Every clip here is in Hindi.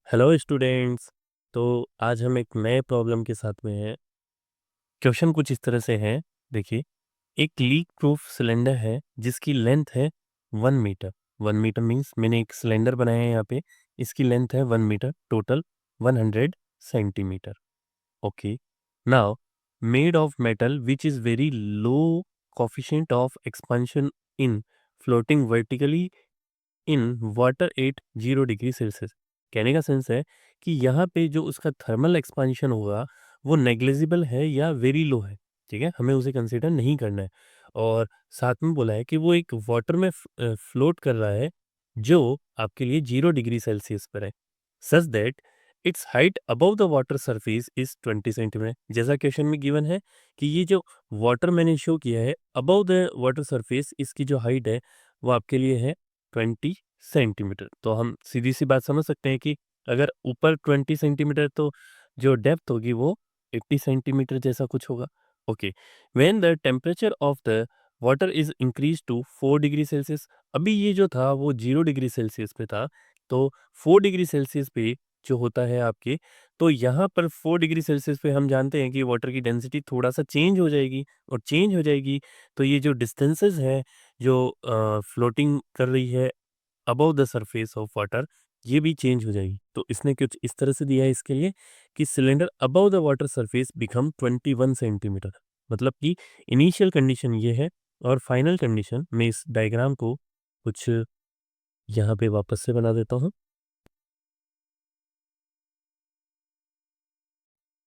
Hello students. तो आज हम एक नए प्रॉब्लम के साथ में हैं। क्वेश्चन कुछ इस तरह से है। देखिए, एक लीक प्रूफ सिलेंडर है जिसकी लेंथ है 1 मीटर। 1 मीटर मीन्स मैंने एक सिलेंडर बनाया है यहाँ पे। इसकी लेंथ है 1 metre, total 100 centimetre. Okay, now made of metal which is very low coefficient of expansion in floating vertically in water at 0 degree Celsius. कहने का सेंस है कि यहाँ पे जो उसका थर्मल एक्सपांशन होगा वो नेग्लिजिबल है या वेरी लो है। ठीक है, हमें उसे कंसीडर नहीं करना है। और साथ में बोला है कि वो एक वाटर में फ्लोट कर रहा है जो आपके लिए 0 डिग्री सेल्सियस पर है, such that it's height above the water surface is 20 centimetre. जैसा क्वेश्चन में गिवन है कि ये जो वाटर मैंने शो किया है अबव द वाटर सरफेस, इसकी जो हाइट है वो आपके लिए है 20 सेंटीमीटर। तो हम सीधी सी बात समझ सकते हैं कि अगर ऊपर 20 सेंटीमीटर तो जो डेप्थ होगी वो 80 सेंटीमीटर जैसा कुछ होगा। Okay, when the temperature of the water is increase to 4 degree Celsius. अभी ये जो था वो 0 डिग्री सेल्सियस पे था, तो 4 डिग्री सेल्सियस पे जो होता है आपके, तो यहाँ पर 4 डिग्री सेल्सियस पे हम जानते हैं कि वाटर की डेंसिटी थोड़ा सा चेंज हो जाएगी। और चेंज हो जाएगी तो ये जो डिस्टेंसेस है जो फ्लोटिंग कर रही है above the surface of water, ये भी चेंज हो जाएगी। तो इसने कुछ इस तरह से दिया है इसके लिए कि cylinder above the water surface become 21 centimetre. मतलब कि इनिशियल कंडीशन ये है और फाइनल कंडीशन, मैं इस डायग्राम को कुछ यहाँ पे वापस से बना देता हूँ।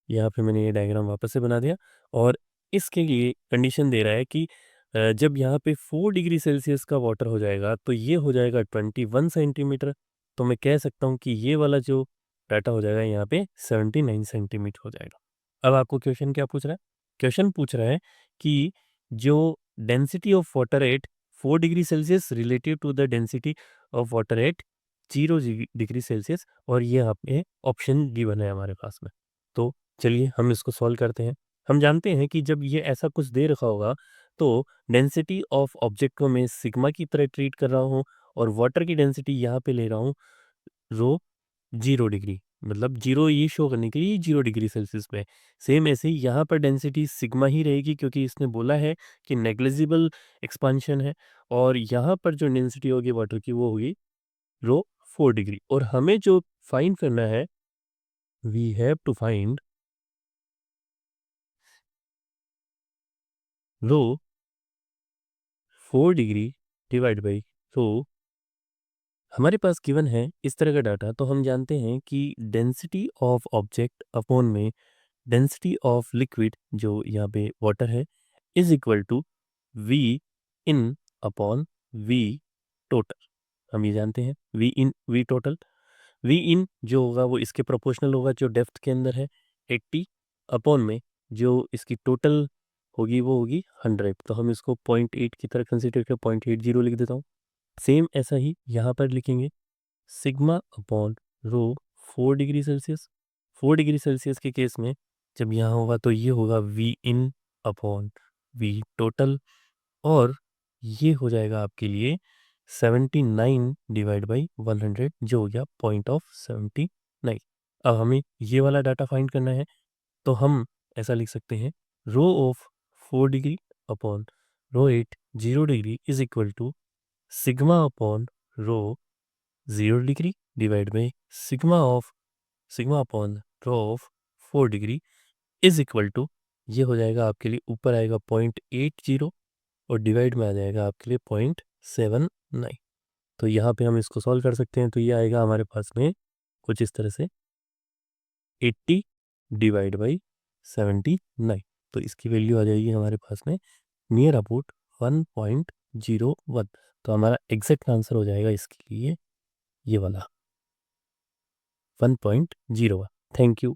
यहाँ पे मैंने ये डायग्राम वापस से बना दिया और इसके लिए कंडीशन दे रहा है कि जब यहाँ पे 4 डिग्री सेल्सियस का वाटर हो जाएगा तो ये हो जाएगा 21 सेंटीमीटर। तो मैं कह सकता हूँ कि ये वाला जो डाटा हो जाएगा यहाँ पे 79 सेंटीमीटर हो जाएगा। अब आपको क्वेश्चन क्या पूछ रहा है? क्वेश्चन पूछ रहा है कि जो density of water at 4 degree Celsius relative to the density of water at 0 degree Celsius, और ये यहाँ पे ऑप्शन गिवन है हमारे पास में। तो चलिए हम इसको सॉल्व करते हैं। हम जानते हैं कि जब ये ऐसा कुछ दे रखा होगा तो डेंसिटी ऑफ ऑब्जेक्ट को मैं सिग्मा की तरह ट्रीट कर रहा हूँ और वाटर की डेंसिटी यहाँ पे ले रहा हूँ रो 0 डिग्री, मतलब जीरो ये शो करने के लिए 0 डिग्री सेल्सियस पे। सेम ऐसे ही यहाँ पर डेंसिटी सिग्मा ही रहेगी क्योंकि इसने बोला है कि नेग्लिजिबल एक्सपांशन है। और यहाँ पर जो डेंसिटी होगी वाटर की वो होगी रो 4 डिग्री। और हमें जो फाइंड करना है, we have to find rho 4 degree divide by rho. हमारे पास गिवन है इस तरह का डाटा, तो हम जानते हैं कि डेंसिटी ऑफ ऑब्जेक्ट अपॉन में डेंसिटी ऑफ लिक्विड जो यहाँ पे वाटर है is equal to V in upon V total. हम ये जानते हैं V in V total. V in जो होगा वो इसके प्रोपोर्शनल होगा जो डेप्थ के अंदर है 80, अपॉन में जो इसकी टोटल होगी वो होगी 100। तो हम इसको 0.8 की तरह कंसिडर कर 0.80 लिख देता हूँ। सेम ऐसा ही यहाँ पर लिखेंगे sigma upon rho 4 degree Celsius. 4 degree Celsius के केस में जब यहाँ होगा तो ये होगा V in upon V total, और ये हो जाएगा आपके लिए 79 डिवाइड बाई 100 जो हो गया 0.79। अब हमें ये वाला डाटा फाइंड करना है, तो हम ऐसा लिख सकते हैं rho of 4 degree upon rho at 0 degree is equal to sigma upon rho 0 degree divide by sigma upon rho of 4 degree is equal to, ये हो जाएगा आपके लिए ऊपर आएगा 0.80 और डिवाइड में आ जाएगा आपके लिए 0.79। तो यहाँ पे हम इसको सॉल्व कर सकते हैं, तो ये आएगा हमारे पास में कुछ इस तरह से 80 डिवाइड बाई 79। तो इसकी वैल्यू आ जाएगी हमारे पास में नियर अबाउट 1.01। तो हमारा एग्जैक्ट आंसर हो जाएगा इसके लिए ये वाला 1.01। Thank you.